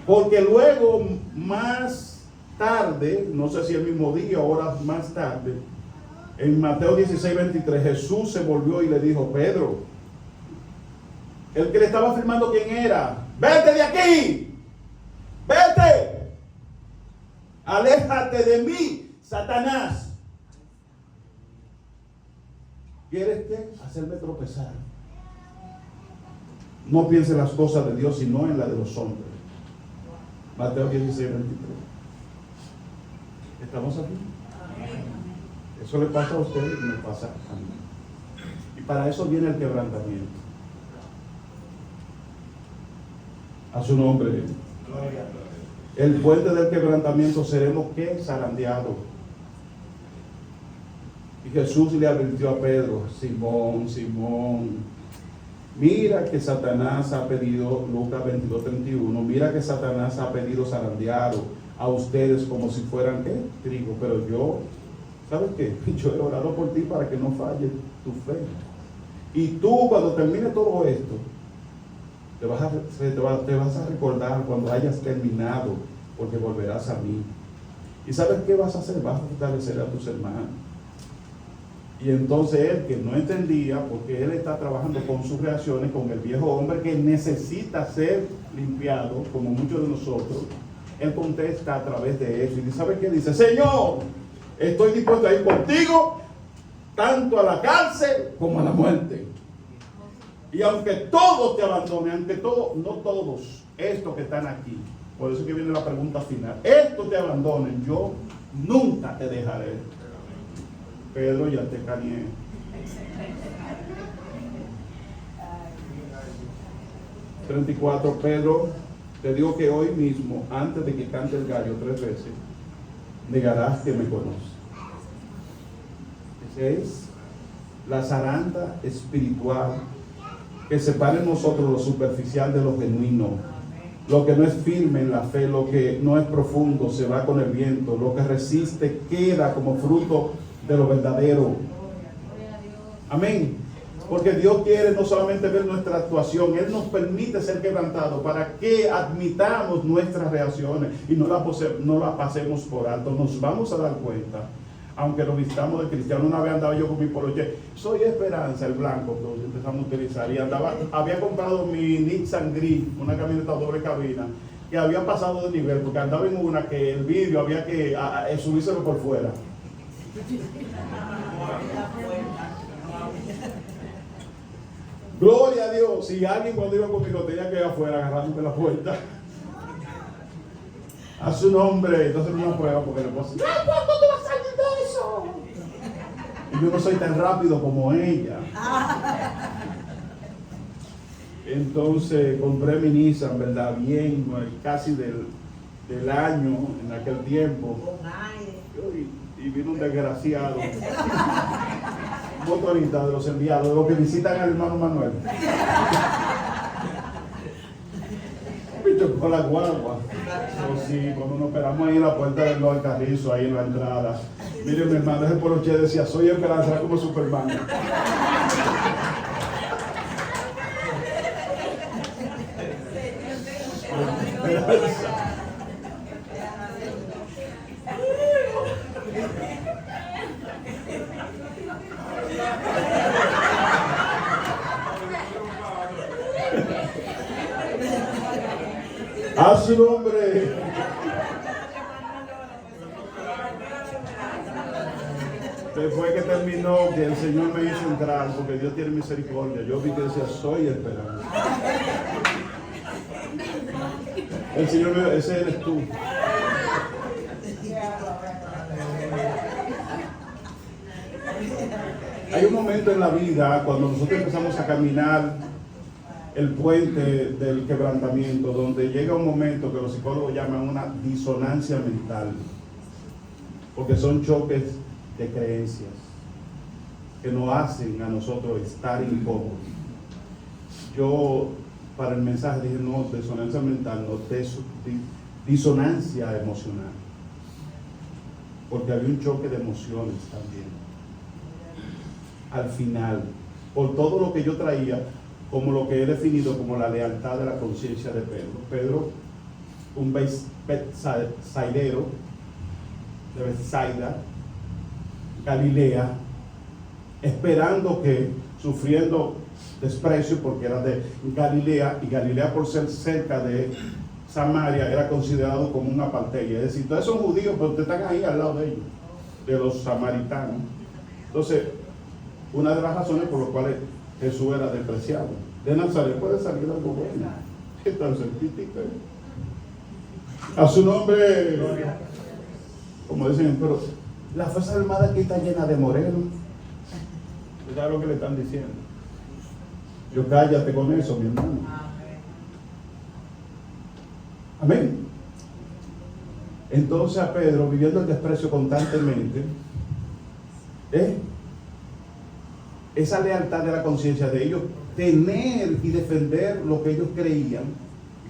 Porque luego, más tarde, no sé si el mismo día o horas más tarde, en Mateo 16, 23, Jesús se volvió y le dijo, Pedro, el que le estaba afirmando quién era, vete de aquí, vete, aléjate de mí, Satanás. ¿Quieres qué? Hacerme tropezar. No piense en las cosas de Dios, sino en las de los hombres. Mateo 16, 23. ¿Estamos aquí? Eso le pasa a usted y me pasa a mí. Y para eso viene el quebrantamiento. A su nombre. El puente del quebrantamiento seremos ¿qué? Zarandeados. Y Jesús le advirtió a Pedro, Simón, Simón, mira que Satanás ha pedido, Lucas 22, 31, mira que Satanás ha pedido zarandear a ustedes como si fueran ¿qué? Trigo, pero yo, ¿sabes qué? Yo he orado por ti para que no falle tu fe. Y tú cuando termine todo esto, te vas a recordar cuando hayas terminado, porque volverás a mí. ¿Y sabes qué vas a hacer? Vas a fortalecer a tus hermanos. Y entonces él, que no entendía, porque él está trabajando con sus reacciones, con el viejo hombre que necesita ser limpiado, como muchos de nosotros, él contesta a través de eso. Y ¿sabe qué dice? Señor, estoy dispuesto a ir contigo, tanto a la cárcel como a la muerte. Y aunque todos te abandonen, aunque todos, no todos, estos que están aquí, por eso que viene la pregunta final, estos te abandonen, yo nunca te dejaré. Pedro, ya te cañé. Pedro, te digo que hoy mismo, antes de que cante el gallo 3 veces, negarás que me conoces. Esa es la zaranda espiritual que separa en nosotros lo superficial de lo genuino. Lo que no es firme en la fe, lo que no es profundo, se va con el viento. Lo que resiste queda como fruto de lo verdadero. Amén. Porque Dios quiere no solamente ver nuestra actuación, Él nos permite ser quebrantados para que admitamos nuestras reacciones y no la pasemos por alto. Nos vamos a dar cuenta, aunque lo vistamos de cristiano. Una vez andaba yo con mi poloche, soy Esperanza, el blanco que empezamos a utilizar, y había comprado mi Nissan gris, una camioneta doble cabina, que había pasado de nivel, porque andaba en una que el vidrio había que subírselo por fuera. Gloria a Dios. Si alguien cuando iba conmigo tenía que ir afuera agarrándome la puerta, a su nombre. Entonces una prueba porque le puedo decir, ¿cuándo te vas a salir de eso? Y yo no soy tan rápido como ella. Entonces compré mi Nissan, ¿verdad? Bien, casi del año en aquel tiempo. Y vino un desgraciado, motorista de los enviados, de los que visitan al hermano Manuel. Me chocó la guagua. Sí, cuando nos esperamos ahí en la puerta del Alcarrizo, ahí en la entrada. Mire, mi hermano, ese poloche decía, soy Esperanza, era como Superman. A su nombre. Después que terminó, que el Señor me hizo entrar, porque Dios tiene misericordia, yo vi que decía, soy Esperanza. El Señor me dijo, ese eres tú. Hay un momento en la vida cuando nosotros empezamos a caminar el puente del quebrantamiento, donde llega un momento que los psicólogos llaman una disonancia mental, porque son choques de creencias que nos hacen a nosotros estar incómodos. Yo, para el mensaje, dije, no, disonancia mental, no, disonancia emocional, porque había un choque de emociones también. Al final, por todo lo que yo traía, como lo que he definido como la lealtad de la conciencia de Pedro. Pedro, un betsaidero de Betsaida, Galilea, esperando que, sufriendo desprecio porque era de Galilea, y Galilea, por ser cerca de Samaria, era considerado como una parteria, es decir, todos son judíos, pero ustedes están ahí al lado de ellos, de los samaritanos. Entonces, una de las razones por las cuales Jesús era despreciado. De Nazaret puede salir algo bueno. ¿Qué tal científico? A su nombre, como dicen, pero la Fuerza Armada aquí está llena de morenos. ¿Sabes lo que le están diciendo? Yo cállate con eso, mi hermano. Amén. Entonces a Pedro, viviendo el desprecio constantemente, esa lealtad de la conciencia de ellos, tener y defender lo que ellos creían,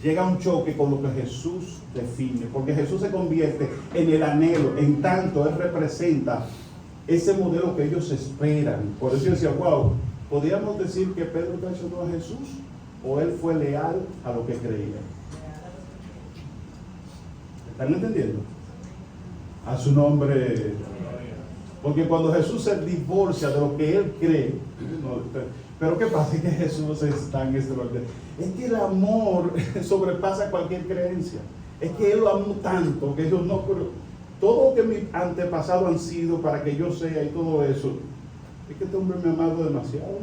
llega a un choque con lo que Jesús define, porque Jesús se convierte en el anhelo, en tanto Él representa ese modelo que ellos esperan. Por eso yo decía, wow, ¿podríamos decir que Pedro traicionó a Jesús o él fue leal a lo que creía? ¿Están entendiendo? A su nombre. Porque cuando Jesús se divorcia de lo que él cree, pero ¿qué pasa? Es que Jesús es tan extraordinario. Es que el amor sobrepasa cualquier creencia. Es que Él lo amó tanto que ellos no... Todo lo que mis antepasados han sido para que yo sea y todo eso, es que este hombre me ha amado demasiado.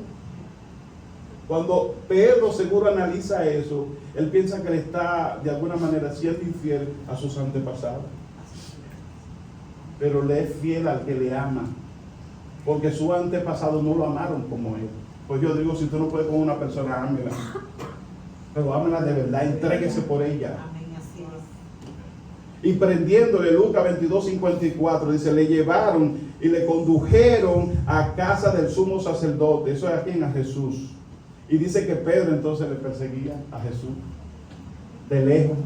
Cuando Pedro seguro analiza eso, él piensa que le está de alguna manera siendo infiel a sus antepasados. Pero le es fiel al que le ama, porque sus antepasados no lo amaron como él. Pues yo digo, si tú no puedes con una persona, ámela, pero ámela de verdad, entréguese por ella. Y prendiéndole, Lucas 22:54 dice, le llevaron y le condujeron a casa del sumo sacerdote. Eso es a quien, a Jesús. Y dice que Pedro entonces le perseguía a Jesús de lejos,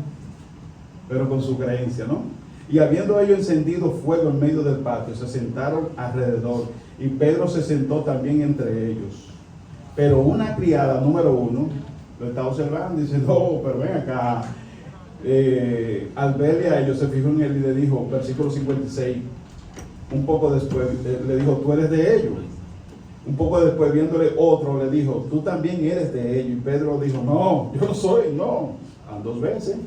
pero con su creencia, ¿no? Y habiendo ellos encendido fuego en medio del patio, se sentaron alrededor, y Pedro se sentó también entre ellos. Pero una criada, número 1, lo está observando y dice, no, pero ven acá. Al verle a ellos, se fijó en él y le dijo, versículo 56, un poco después, le dijo, tú eres de ellos. Un poco después, viéndole otro, le dijo, tú también eres de ellos. Y Pedro dijo, no, yo no soy, no. A 2 veces.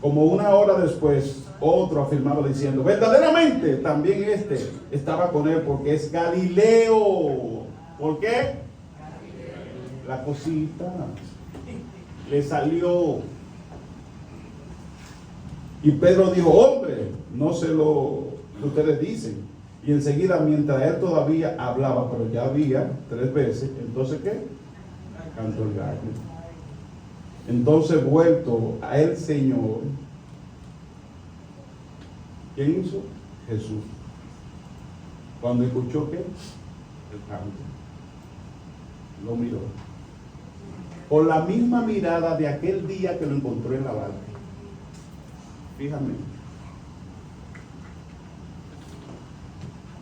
Como 1 hora después, otro afirmaba diciendo, verdaderamente también este estaba con él, porque es Galileo. ¿Por qué? La cosita le salió. Y Pedro dijo, hombre, no sé lo que ustedes dicen. Y enseguida, mientras él todavía hablaba, pero ya había 3 veces, entonces ¿qué? Cantó el gallo. Entonces, vuelto a el Señor, ¿quién hizo? Jesús. Cuando escuchó ¿qué? El canto. Lo miró. Con la misma mirada de aquel día que lo encontró en la barca. Fíjame.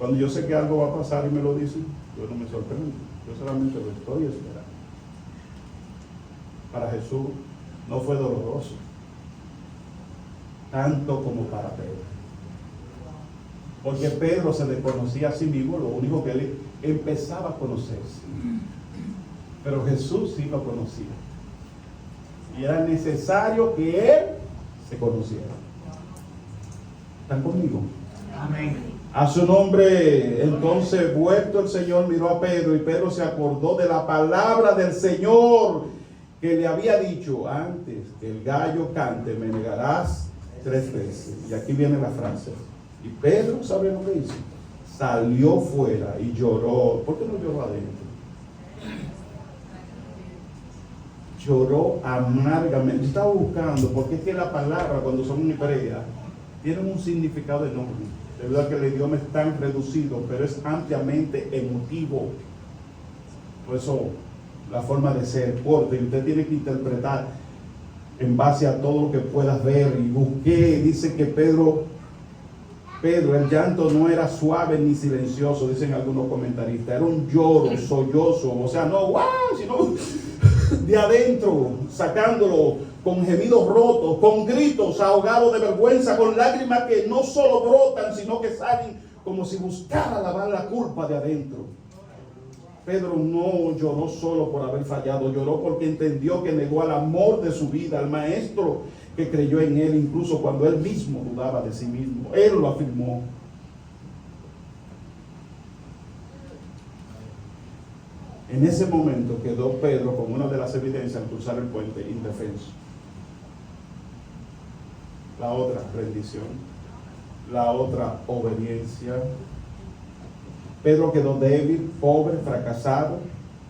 Cuando yo sé que algo va a pasar y me lo dicen, yo no me sorprendo. Yo solamente lo estoy esperando. Para Jesús no fue doloroso, tanto como para Pedro. Porque Pedro se desconocía a sí mismo, lo único que él empezaba a conocerse. Pero Jesús sí lo conocía. Y era necesario que él se conociera. ¿Están conmigo? Amén. A su nombre. Entonces, vuelto el Señor, miró a Pedro, y Pedro se acordó de la palabra del Señor que le había dicho, antes que el gallo cante, me negarás 3 veces. Y aquí viene la frase. Y Pedro, ¿sabe lo que hizo? Salió fuera y lloró. ¿Por qué no lloró adentro? lloró amargamente. Yo estaba buscando, porque es que la palabra, cuando son en hebrea, tienen un significado enorme. De verdad que el idioma es tan reducido, pero es ampliamente emotivo. Por eso, la forma de ser corta, y usted tiene que interpretar en base a todo lo que puedas ver. Y busqué, dice que Pedro, el llanto no era suave ni silencioso, dicen algunos comentaristas, era un lloro sollozo, o sea, no wow, sino de adentro, sacándolo con gemidos rotos, con gritos ahogados de vergüenza, con lágrimas que no solo brotan, sino que salen como si buscara lavar la culpa de adentro. Pedro no lloró solo por haber fallado, lloró porque entendió que negó al amor de su vida, al maestro que creyó en él, incluso cuando él mismo dudaba de sí mismo. Él lo afirmó. En ese momento quedó Pedro con una de las evidencias al cruzar el puente, indefenso. La otra, rendición. La otra, obediencia. Pedro quedó débil, pobre, fracasado,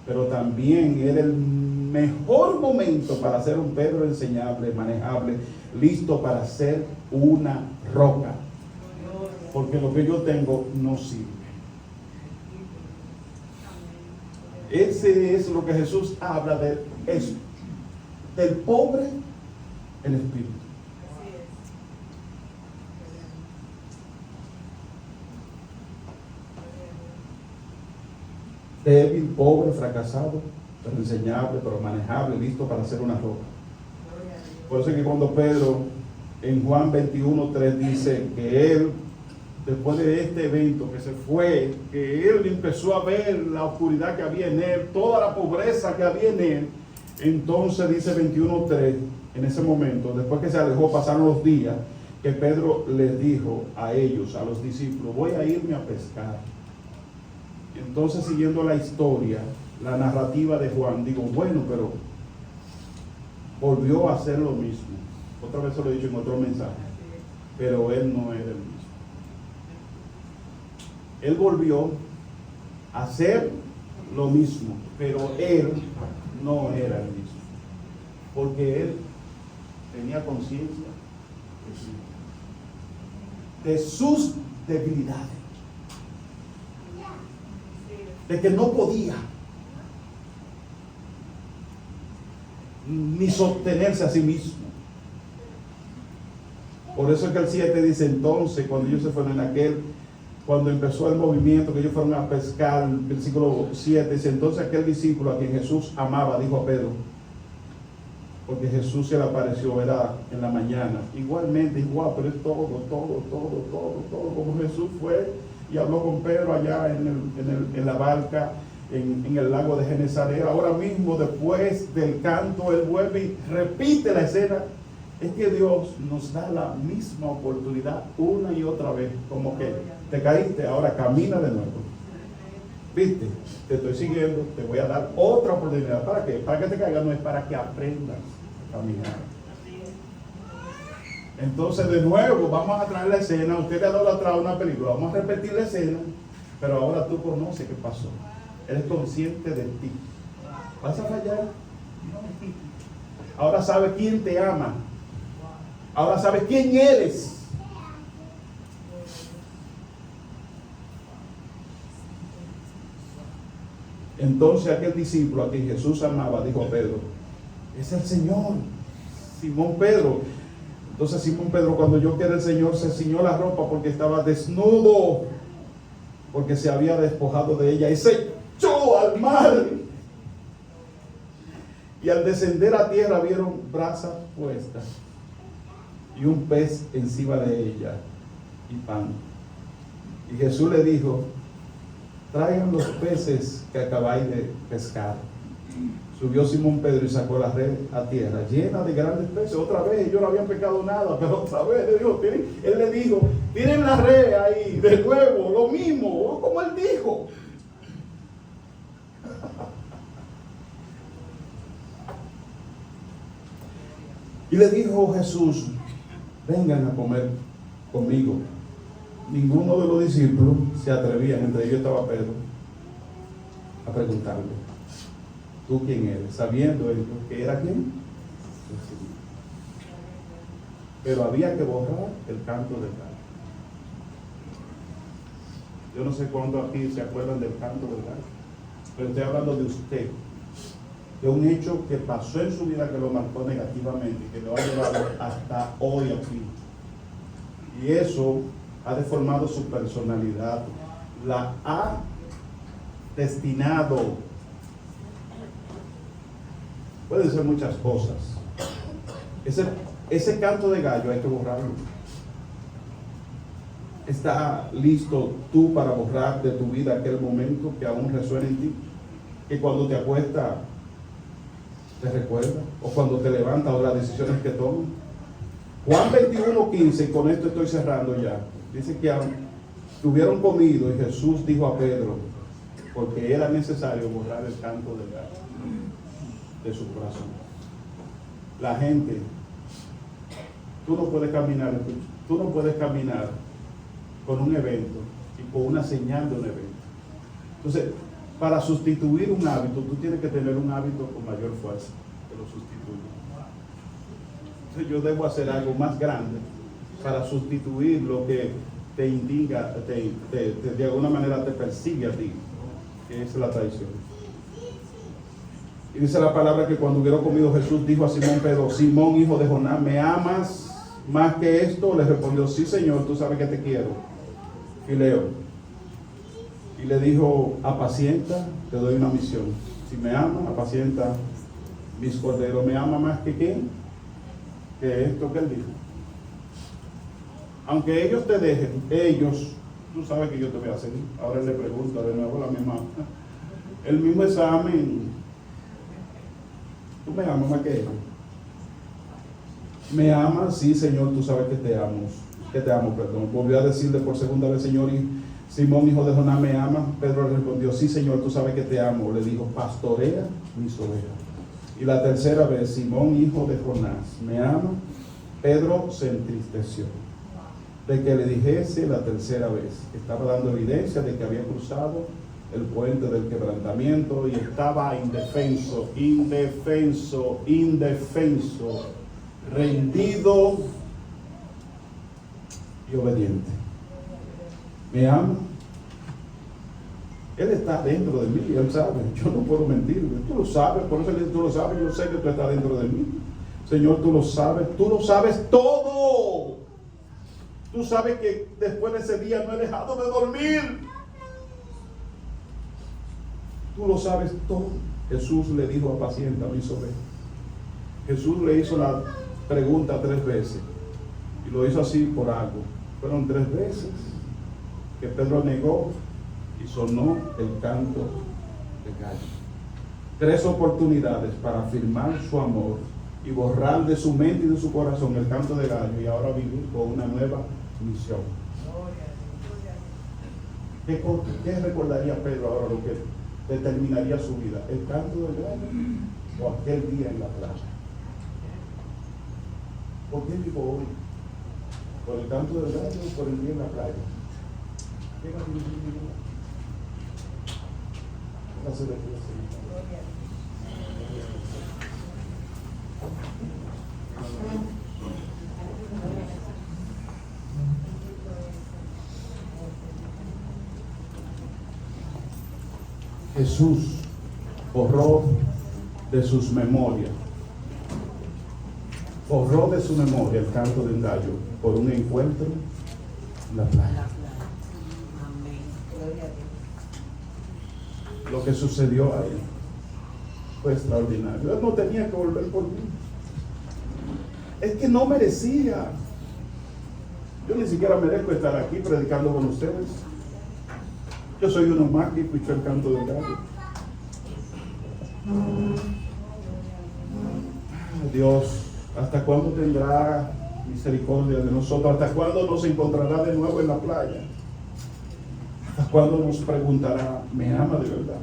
pero también era el mejor momento para ser un Pedro enseñable, manejable, listo para ser una roca. Porque lo que yo tengo no sirve. Ese es lo que Jesús habla de eso, del pobre en espíritu. Débil, pobre, fracasado, pero enseñable, pero manejable, listo para hacer una roca. Por eso es que cuando Pedro en Juan 21:3 dice que él, después de este evento que se fue, que él empezó a ver la oscuridad que había en él, toda la pobreza que había en él, entonces dice 21:3, en ese momento, después que se alejó, pasaron los días, que Pedro les dijo a ellos, a los discípulos, voy a irme a pescar. Entonces, siguiendo la historia, la narrativa de Juan, digo, bueno, pero volvió a hacer lo mismo. Otra vez se lo he dicho en otro mensaje, pero él no era el mismo. Él volvió a hacer lo mismo, pero él no era el mismo, porque él tenía conciencia de sus debilidades, de que no podía ni sostenerse a sí mismo. Por eso es que el 7 dice, entonces, cuando ellos se fueron cuando empezó el movimiento, que ellos fueron a pescar, el versículo 7 dice, entonces aquel discípulo a quien Jesús amaba, dijo a Pedro, porque Jesús se le apareció, era en la mañana, igualmente, igual, pero es todo, como Jesús fue y habló con Pedro allá en la barca, en el lago de Genesaret. Ahora mismo, después del canto, él vuelve y repite la escena. Es que Dios nos da la misma oportunidad una y otra vez, como que te caíste, ahora camina de nuevo. ¿Viste? Te estoy siguiendo, te voy a dar otra oportunidad. ¿Para qué? Para que te caigas, no es para que aprendas a caminar. Entonces, de nuevo, vamos a traer la escena. Usted le ha dado atrás una película, vamos a repetir la escena, pero ahora tú conoces qué pasó. Eres consciente de ti. ¿Vas a fallar? Ahora sabes quién te ama. Ahora sabes quién eres. Entonces aquel discípulo a quien Jesús amaba dijo a Pedro, es el Señor, Simón Pedro. Entonces Simón Pedro, cuando oyó que era el Señor, se ciñó la ropa porque estaba desnudo, porque se había despojado de ella, y se echó al mar. Y al descender a tierra vieron brasas puestas y un pez encima de ella y pan. Y Jesús le dijo, traigan los peces que acabáis de pescar. Subió Simón Pedro y sacó la red a tierra, llena de grandes peces. Otra vez, ellos no habían pescado nada, pero otra vez él le dijo, tienen la red ahí, de nuevo, lo mismo, como él dijo. Y le dijo Jesús, vengan a comer conmigo. Ninguno de los discípulos se atrevían, entre ellos estaba Pedro, a preguntarle, ¿tú quién eres? Sabiendo ellos que era quién. Pero había que borrar el canto del gallo. Yo no sé cuántos aquí se acuerdan del canto del gallo, pero estoy hablando de usted, de un hecho que pasó en su vida que lo marcó negativamente y que lo ha llevado hasta hoy aquí. Y eso ha deformado su personalidad, la ha destinado. Pueden ser muchas cosas. Ese canto de gallo hay que borrarlo. ¿Está listo tú para borrar de tu vida aquel momento que aún resuena en ti? Que cuando te acuestas te recuerda, o cuando te levantas, o las decisiones que tomas. Juan 21:15, y con esto estoy cerrando ya, dice que hubieron comido y Jesús dijo a Pedro, porque era necesario borrar el canto del gallo de su corazón. La gente, tú no puedes caminar con un evento y con una señal de un evento. Entonces, para sustituir un hábito, tú tienes que tener un hábito con mayor fuerza que lo sustituya. Entonces, yo debo hacer algo más grande para sustituir lo que te indica, de alguna manera te persigue a ti, que es la traición. Y dice la palabra que cuando hubieron comido, Jesús dijo a Simón Pedro: Simón, hijo de Jonás, ¿me amas más que esto? Le respondió: sí, Señor, tú sabes que te quiero. Fileo. Y le dijo: apacienta, te doy una misión. Si me ama, apacienta mis corderos. ¿Me ama más que quién? Que esto que él dijo. Aunque ellos te dejen, tú sabes que yo te voy a seguir. Ahora él le pregunta de nuevo el mismo examen. ¿Tú me amas más que él? ¿Me amas? Sí, Señor, tú sabes que te amo. Perdón. Volvió a decirle por segunda vez: Señor, y Simón, hijo de Jonás, ¿me ama? Pedro le respondió: sí, Señor, tú sabes que te amo. Le dijo: pastorea mis ovejas. Y la tercera vez: Simón, hijo de Jonás, ¿me ama? Pedro se entristeció de que le dijese la tercera vez. Estaba dando evidencia de que había cruzado el puente del quebrantamiento y estaba indefenso, rendido y obediente. ¿Me ama? Él está dentro de mí, él sabe, yo no puedo mentirle. Tú lo sabes, por eso tú lo sabes, yo sé que tú estás dentro de mí. Señor, tú lo sabes todo. Tú sabes que después de ese día no he dejado de dormir. Tú lo sabes todo. Jesús le dijo: apacienta mis ovejas. Jesús le hizo la pregunta 3 veces y lo hizo así por algo. Fueron 3 veces que Pedro negó y sonó el canto de gallo. 3 oportunidades para afirmar su amor y borrar de su mente y de su corazón el canto de gallo, y ahora vivir con una nueva misión. ¿Qué recordaría Pedro ahora, lo que determinaría su vida? ¿El canto del gallo o aquel día en la playa? ¿Por qué vivo hoy? ¿Por el canto del gallo o por el día en la playa? ¿Qué va a vivir mi vida? Gracias a Dios. Jesús borró de sus memorias, el canto de un gallo por un encuentro en la playa. Lo que sucedió ahí fue extraordinario. Él no tenía que volver por mí. Es que no merecía. Yo ni siquiera merezco estar aquí predicando con ustedes. Yo soy uno más que escuchó el canto del gallo. Dios, ¿hasta cuándo tendrá misericordia de nosotros? ¿Hasta cuándo nos encontrará de nuevo en la playa? ¿Hasta cuándo nos preguntará: ¿me ama de verdad?